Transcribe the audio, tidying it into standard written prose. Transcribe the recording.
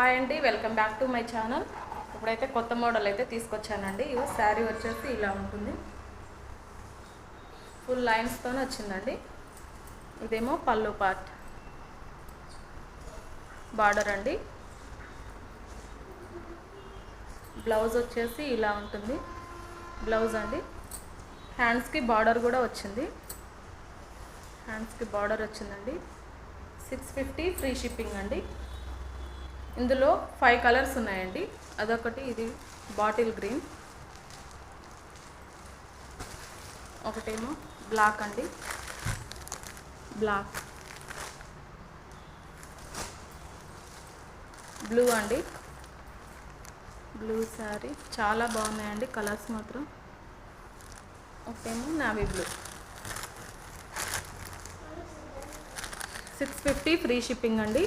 Hi అండి, welcome back to my channel. ఇప్పుడైతే కొత్త మోడల్ అయితే తీసుకొచ్చానండి. ఈ శారీ వచ్చేసి ఇలా ఉంటుంది, ఫుల్ లైన్స్తో వచ్చిందండి. ఇదేమో పళ్ళు పార్ట్, బార్డర్ అండి. బ్లౌజ్ వచ్చేసి ఇలా ఉంటుంది, బ్లౌజ్ అండి. హ్యాండ్స్కి బార్డర్ కూడా వచ్చింది, హ్యాండ్స్కి బార్డర్ వచ్చిందండి. 650 ఫ్రీ షిప్పింగ్ అండి. ఇందులో 5 కలర్స్ ఉన్నాయండి. అదొకటి, ఇది బాటిల్ గ్రీన్, ఒకటేమో బ్లాక్ అండి, బ్లాక్, బ్లూ అండి, బ్లూ శారీ చాలా బాగున్నాయండి కలర్స్ మాత్రం. ఒకటేమో నావీ బ్లూ. 650 ఫ్రీ షిప్పింగ్ అండి.